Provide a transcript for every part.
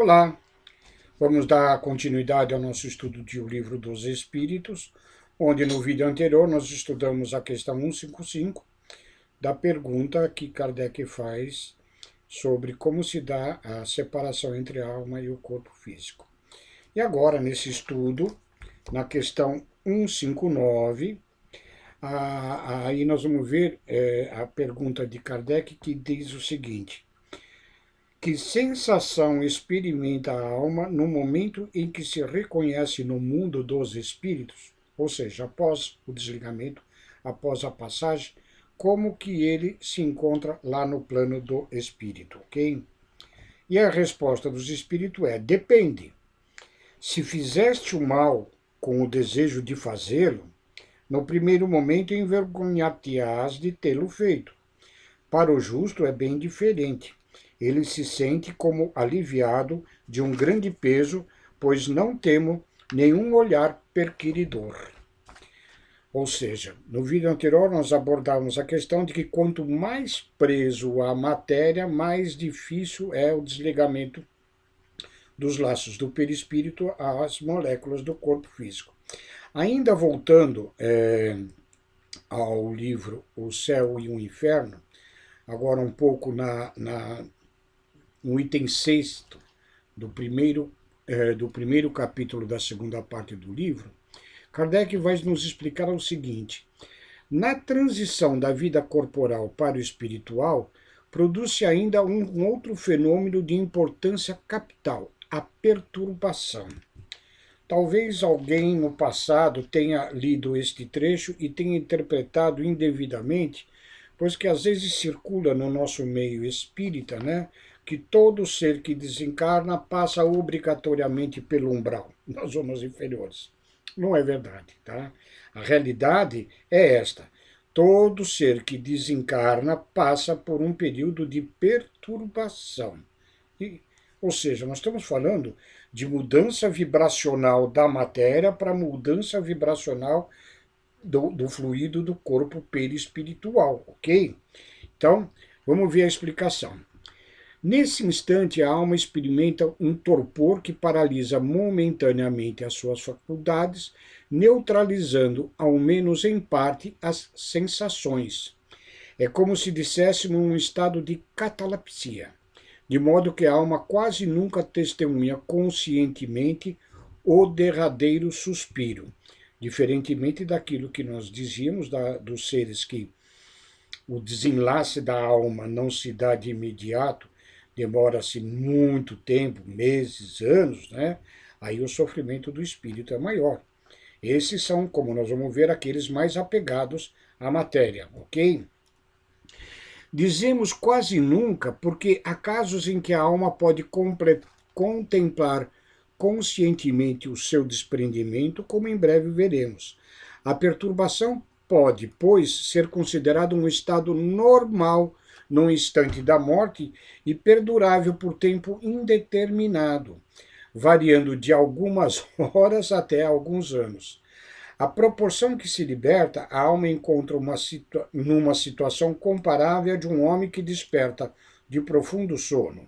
Olá, vamos dar continuidade ao nosso estudo de O Livro dos Espíritos, onde no vídeo anterior nós estudamos a questão 155 da pergunta que Kardec faz sobre como se dá a separação entre a alma e o corpo físico. E agora, nesse estudo, na questão 159, aí nós vamos ver a pergunta de Kardec que diz o seguinte: que sensação experimenta a alma no momento em que se reconhece no mundo dos espíritos, ou seja, após o desligamento, após a passagem, como que ele se encontra lá no plano do espírito, ok? E a resposta dos espíritos é: depende. Se fizeste o mal com o desejo de fazê-lo, no primeiro momento envergonhar-te-ás de tê-lo feito. Para o justo é bem diferente. Ele se sente como aliviado de um grande peso, pois não temo nenhum olhar perquiridor. Ou seja, no vídeo anterior nós abordamos a questão de que quanto mais preso à matéria, mais difícil é o desligamento dos laços do perispírito às moléculas do corpo físico. Ainda voltando ao livro O Céu e o Inferno, agora um pouco no item 6 do primeiro capítulo da segunda parte do livro, Kardec vai nos explicar o seguinte: na transição da vida corporal para o espiritual, produz-se ainda um outro fenômeno de importância capital, a perturbação. Talvez alguém no passado tenha lido este trecho e tenha interpretado indevidamente, pois que às vezes circula no nosso meio espírita, né, que todo ser que desencarna passa obrigatoriamente pelo umbral, nas zonas inferiores. Não é verdade, tá? A realidade é esta. Todo ser que desencarna passa por um período de perturbação. Ou seja, nós estamos falando de mudança vibracional da matéria para mudança vibracional do fluido do corpo perispiritual, ok? Então, vamos ver a explicação. Nesse instante, a alma experimenta um torpor que paralisa momentaneamente as suas faculdades, neutralizando, ao menos em parte, as sensações. É como se disséssemos um estado de catalepsia, de modo que a alma quase nunca testemunha conscientemente o derradeiro suspiro, diferentemente daquilo que nós dizíamos dos seres que o desenlace da alma não se dá de imediato, demora-se muito tempo, meses, anos, né? Aí o sofrimento do espírito é maior. Esses são, como nós vamos ver, aqueles mais apegados à matéria, ok? Dizemos quase nunca, porque há casos em que a alma pode contemplar conscientemente o seu desprendimento, como em breve veremos. A perturbação pode, pois, ser considerada um estado normal no instante da morte e perdurável por tempo indeterminado, variando de algumas horas até alguns anos. À proporção que se liberta, a alma encontra numa situação comparável à de um homem que desperta de profundo sono.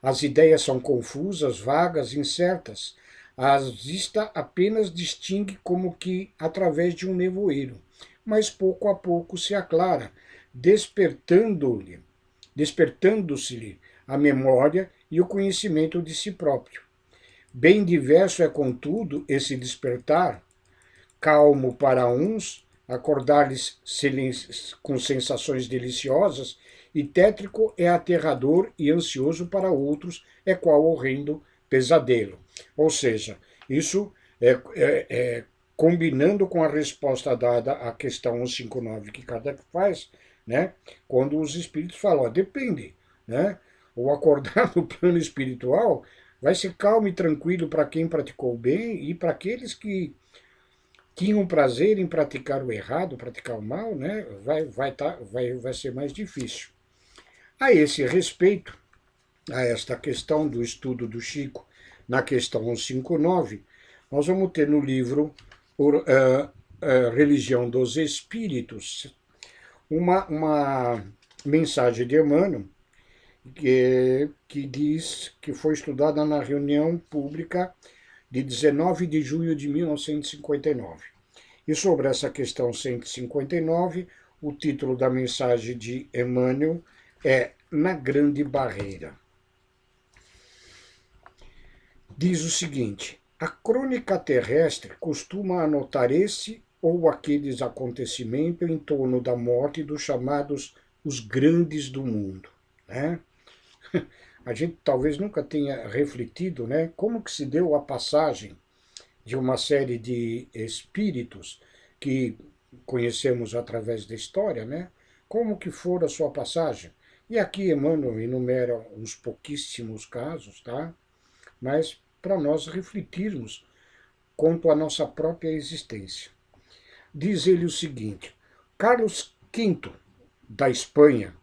As ideias são confusas, vagas, incertas. A vista apenas distingue como que através de um nevoeiro, mas pouco a pouco se aclara, despertando-se-lhe a memória e o conhecimento de si próprio. Bem diverso é, contudo, esse despertar, calmo para uns, acordar-lhes com sensações deliciosas, e tétrico é aterrador e ansioso para outros, é qual horrendo pesadelo. Ou seja, isso é combinando com a resposta dada à questão 159 que Kardec faz, né? Quando os espíritos falam, ó, depende, né? O acordar no plano espiritual vai ser calmo e tranquilo para quem praticou bem e para aqueles que tinham prazer em praticar o errado, praticar o mal, né? Vai ser mais difícil. A esse respeito, a esta questão do estudo do Chico, na questão 159, nós vamos ter no livro Religião dos Espíritos uma mensagem de Emmanuel que diz que foi estudada na reunião pública de 19 de junho de 1959. E sobre essa questão 159, o título da mensagem de Emmanuel é Na Grande Barreira. Diz o seguinte: a crônica terrestre costuma anotar esse ou aqueles acontecimentos em torno da morte dos chamados os grandes do mundo, né? A gente talvez nunca tenha refletido, né, como que se deu a passagem de uma série de espíritos que conhecemos através da história, né? Como que for a sua passagem? E aqui Emmanuel enumera uns pouquíssimos casos, tá? Mas para nós refletirmos quanto à nossa própria existência. Diz ele o seguinte: Carlos V da Espanha,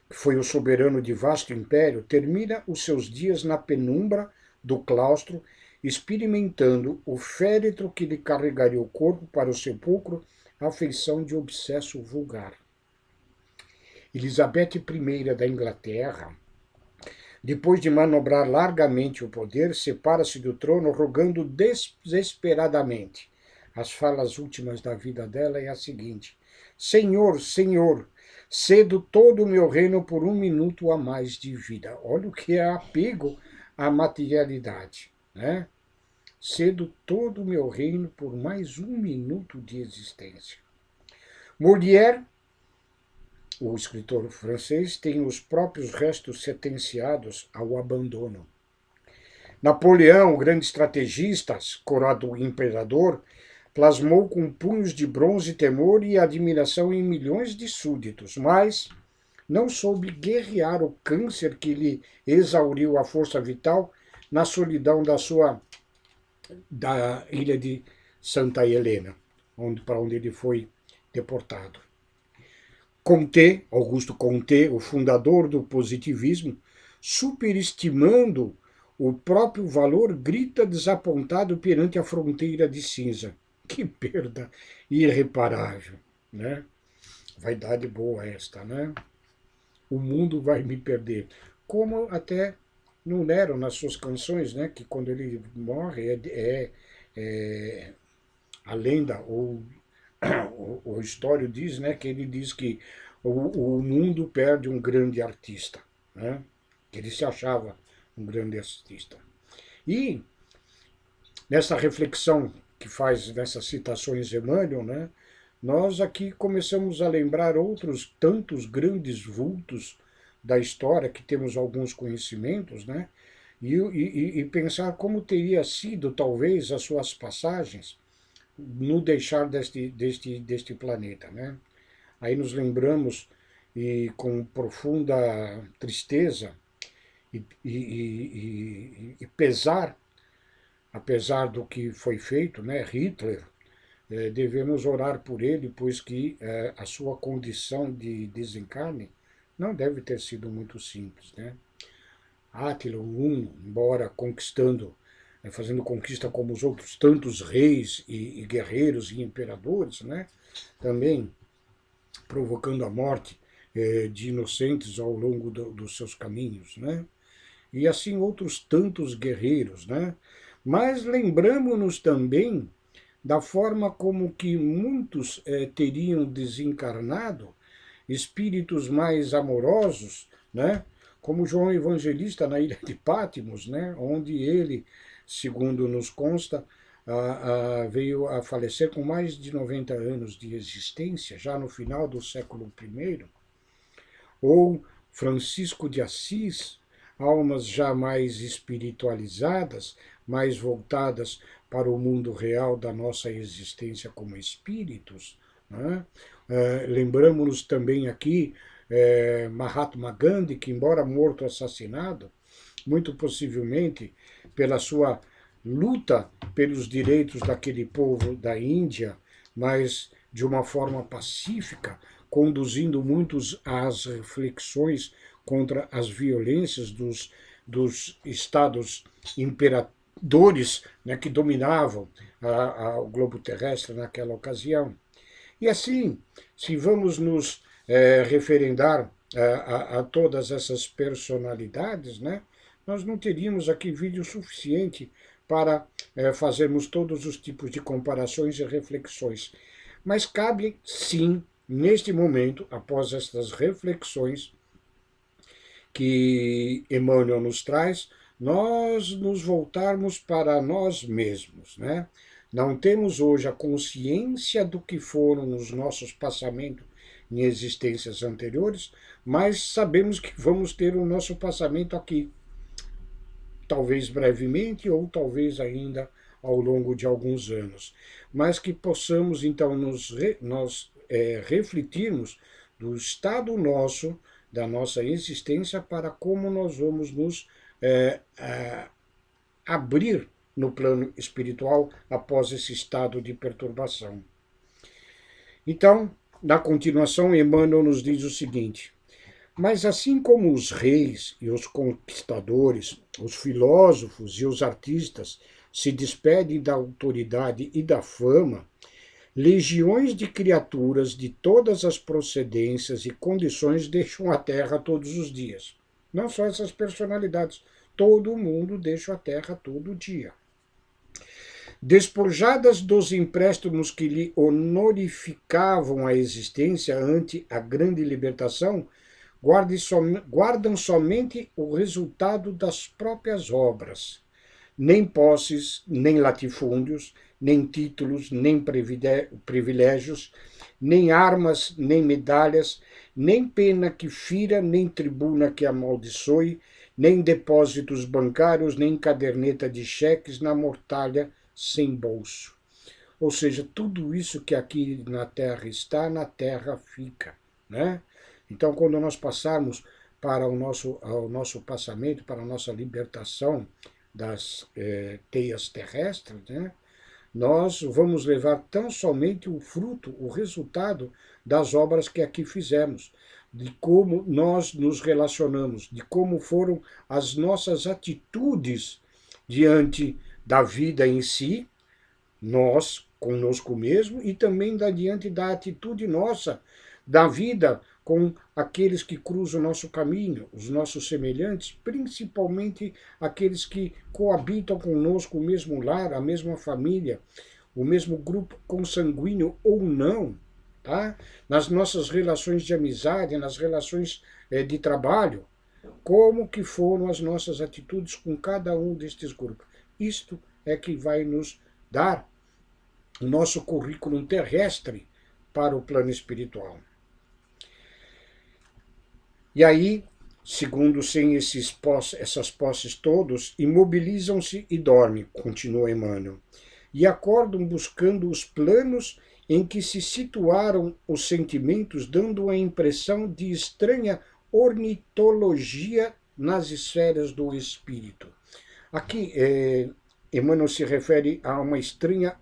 que foi o soberano de vasto império, termina os seus dias na penumbra do claustro, experimentando o féretro que lhe carregaria o corpo para o sepulcro, à feição de obsesso vulgar. Elizabeth I da Inglaterra, depois de manobrar largamente o poder, separa-se do trono rogando desesperadamente. As falas últimas da vida dela é a seguinte: Senhor, Senhor, cedo todo o meu reino por um minuto a mais de vida. Olha o que é apego à materialidade, né? Cedo todo o meu reino por mais um minuto de existência. Molière, o escritor francês, tem os próprios restos sentenciados ao abandono. Napoleão, o grande estrategista, coroado imperador, plasmou com punhos de bronze temor e admiração em milhões de súditos, mas não soube guerrear o câncer que lhe exauriu a força vital na solidão da ilha de Santa Helena, para onde ele foi deportado. Comte, Augusto Comte, o fundador do positivismo, superestimando o próprio valor, grita desapontado perante a fronteira de cinza. Que perda irreparável, né? Vaidade boa esta, né? O mundo vai me perder. Como até no Nero, nas suas canções, né? Que quando ele morre a lenda ou o histórico diz, né, que ele diz que o mundo perde um grande artista, né? Ele se achava um grande artista. E nessa reflexão que faz nessas citações Emmanuel, né, nós aqui começamos a lembrar outros tantos grandes vultos da história que temos alguns conhecimentos, né? E pensar como teria sido talvez as suas passagens no deixar deste planeta, né? Aí nos lembramos e com profunda tristeza e pesar, apesar do que foi feito, né? Hitler, devemos orar por ele, pois que a sua condição de desencarne não deve ter sido muito simples, né? Átila I, embora conquistando, fazendo conquista como os outros tantos reis e guerreiros e imperadores, né? Também provocando a morte de inocentes ao longo dos seus caminhos, né? E assim outros tantos guerreiros, né? Mas lembramos-nos também da forma como que muitos teriam desencarnado, espíritos mais amorosos, né? Como João Evangelista na ilha de Patmos, né? Onde ele, segundo nos consta, veio a falecer com mais de 90 anos de existência, já no final do século I, ou Francisco de Assis, almas já mais espiritualizadas, mais voltadas para o mundo real da nossa existência como espíritos, né? Lembramos-nos também aqui Mahatma Gandhi, que embora morto assassinado, muito possivelmente pela sua luta pelos direitos daquele povo da Índia, mas de uma forma pacífica, conduzindo muitos às reflexões contra as violências dos estados imperadores, né, que dominavam o globo terrestre naquela ocasião. E assim, se vamos nos referendar a todas essas personalidades, né, nós não teríamos aqui vídeo suficiente para fazermos todos os tipos de comparações e reflexões. Mas cabe, sim, neste momento, após estas reflexões que Emmanuel nos traz, nós nos voltarmos para nós mesmos, né? Não temos hoje a consciência do que foram os nossos passamentos em existências anteriores, mas sabemos que vamos ter o nosso passamento aqui, talvez brevemente ou talvez ainda ao longo de alguns anos, mas que possamos então nós refletirmos do estado nosso, da nossa existência, para como nós vamos nos abrir no plano espiritual após esse estado de perturbação. Então, na continuação, Emmanuel nos diz o seguinte: mas assim como os reis e os conquistadores, os filósofos e os artistas se despedem da autoridade e da fama, legiões de criaturas de todas as procedências e condições deixam a Terra todos os dias. Não só essas personalidades, todo mundo deixa a Terra todo dia. Despojadas dos empréstimos que lhe honorificavam a existência ante a grande libertação, guardam somente o resultado das próprias obras. Nem posses, nem latifúndios, nem títulos, nem privilégios, nem armas, nem medalhas, nem pena que fira, nem tribuna que amaldiçoe, nem depósitos bancários, nem caderneta de cheques na mortalha sem bolso. Ou seja, tudo isso que aqui na Terra está, na Terra fica, né? Então, quando nós passarmos para o nosso passamento, para a nossa libertação das teias terrestres, né, nós vamos levar tão somente o fruto, o resultado das obras que aqui fizemos, de como nós nos relacionamos, de como foram as nossas atitudes diante da vida em si, nós conosco mesmo, e também diante da atitude nossa, da vida com aqueles que cruzam o nosso caminho, os nossos semelhantes, principalmente aqueles que coabitam conosco o mesmo lar, a mesma família, o mesmo grupo consanguíneo ou não, tá? Nas nossas relações de amizade, nas relações de trabalho, como que foram as nossas atitudes com cada um destes grupos. Isto é que vai nos dar o nosso currículo terrestre para o plano espiritual. E aí, segundo sem essas posses todos, imobilizam-se e dormem, continua Emmanuel, e acordam buscando os planos em que se situaram os sentimentos, dando a impressão de estranha ornitologia nas esferas do espírito. Aqui, Emmanuel se refere a uma estranha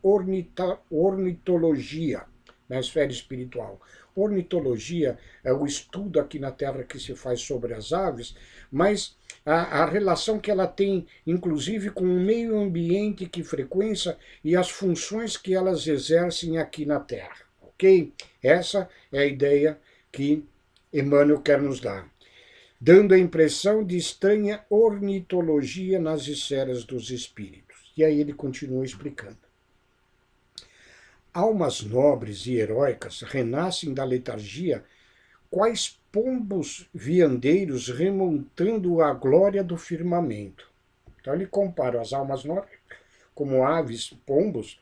ornitologia na esfera espiritual. Ornitologia é o estudo aqui na Terra que se faz sobre as aves, mas a relação que ela tem, inclusive, com o meio ambiente que frequenta e as funções que elas exercem aqui na Terra. Ok? Essa é a ideia que Emmanuel quer nos dar, dando a impressão de estranha ornitologia nas esferas dos espíritos. E aí ele continua explicando. Almas nobres e heróicas renascem da letargia, quais pombos viandeiros remontando a glória do firmamento. Então ele compara as almas nobres como aves, pombos,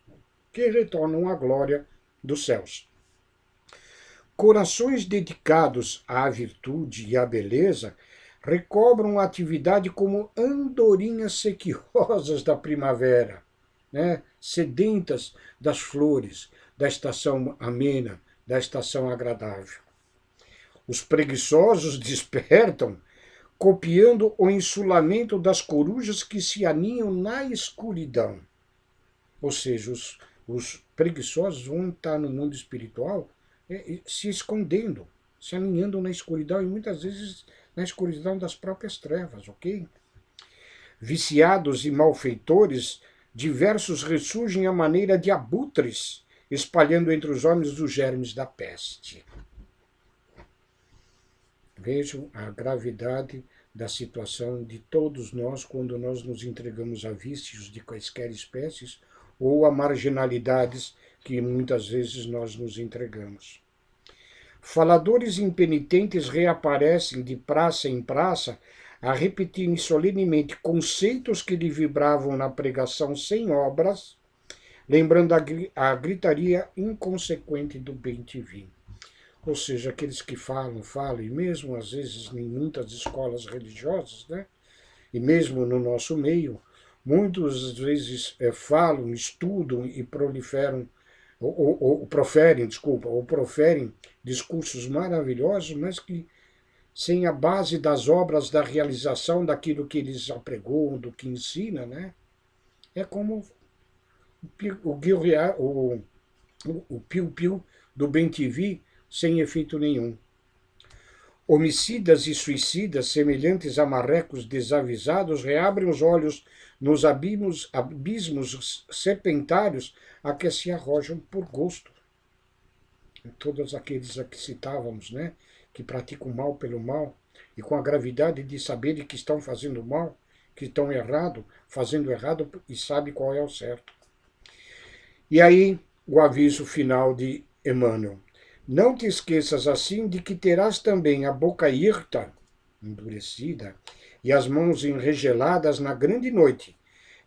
que retornam à glória dos céus. Corações dedicados à virtude e à beleza recobram a atividade como andorinhas sequiosas da primavera, né? Sedentas das flores, da estação amena, da estação agradável. Os preguiçosos despertam, copiando o insulamento das corujas que se aninham na escuridão. Ou seja, os preguiçosos vão estar no mundo espiritual se escondendo, se aninhando na escuridão e muitas vezes na escuridão das próprias trevas, ok? Viciados e malfeitores, diversos ressurgem à maneira de abutres, espalhando entre os homens os germes da peste. Vejam a gravidade da situação de todos nós quando nós nos entregamos a vícios de quaisquer espécies ou a marginalidades que muitas vezes nós nos entregamos. Faladores impenitentes reaparecem de praça em praça a repetirem solenemente conceitos que lhe vibravam na pregação sem obras, lembrando a gritaria inconsequente do bem-te-vi. Ou seja, aqueles que falam, e mesmo às vezes em muitas escolas religiosas, né? E mesmo no nosso meio, muitas vezes falam, estudam e proliferam, ou proferem discursos maravilhosos, mas que sem a base das obras, da realização daquilo que eles apregoam, do que ensina, né? É como o piu-piu do bem-te-vi sem efeito nenhum. Homicidas e suicidas, semelhantes a marrecos desavisados, reabrem os olhos nos abismos serpentários a que se arrojam por gosto. Todos aqueles a que citávamos, né, que praticam mal pelo mal, e com a gravidade de saberem que estão fazendo mal, que estão fazendo errado e sabe qual é o certo. E aí, o aviso final de Emmanuel. Não te esqueças assim de que terás também a boca hirta, endurecida, e as mãos enregeladas na grande noite,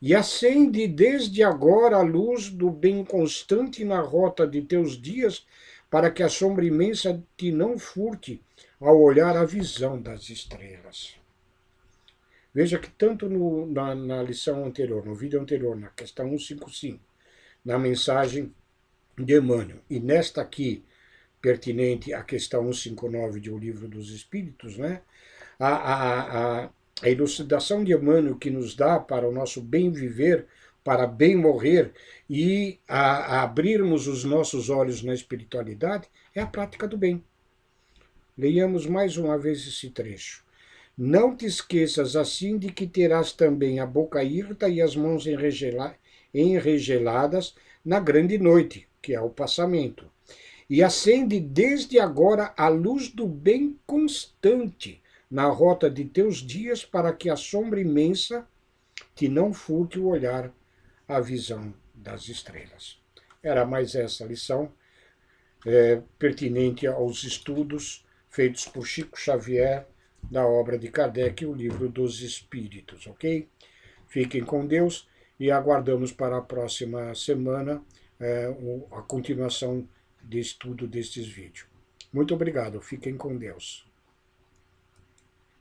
e acende desde agora a luz do bem constante na rota de teus dias, para que a sombra imensa te não furte ao olhar a visão das estrelas. Veja que tanto na lição anterior, no vídeo anterior, na questão 155, na mensagem de Emmanuel, e nesta aqui, pertinente à questão 159 de O Livro dos Espíritos, né? A elucidação de Emmanuel que nos dá para o nosso bem viver, para bem morrer e a abrirmos os nossos olhos na espiritualidade é a prática do bem. Leiamos mais uma vez esse trecho. Não te esqueças assim de que terás também a boca hirta e as mãos enregeladas na grande noite, que é o passamento. E acende desde agora a luz do bem constante na rota de teus dias, para que a sombra imensa te não furte o olhar à visão das estrelas. Era mais essa lição pertinente aos estudos feitos por Chico Xavier da obra de Kardec, O Livro dos Espíritos, ok? Fiquem com Deus e aguardamos para a próxima semana a continuação de estudo destes vídeos. Muito obrigado, fiquem com Deus.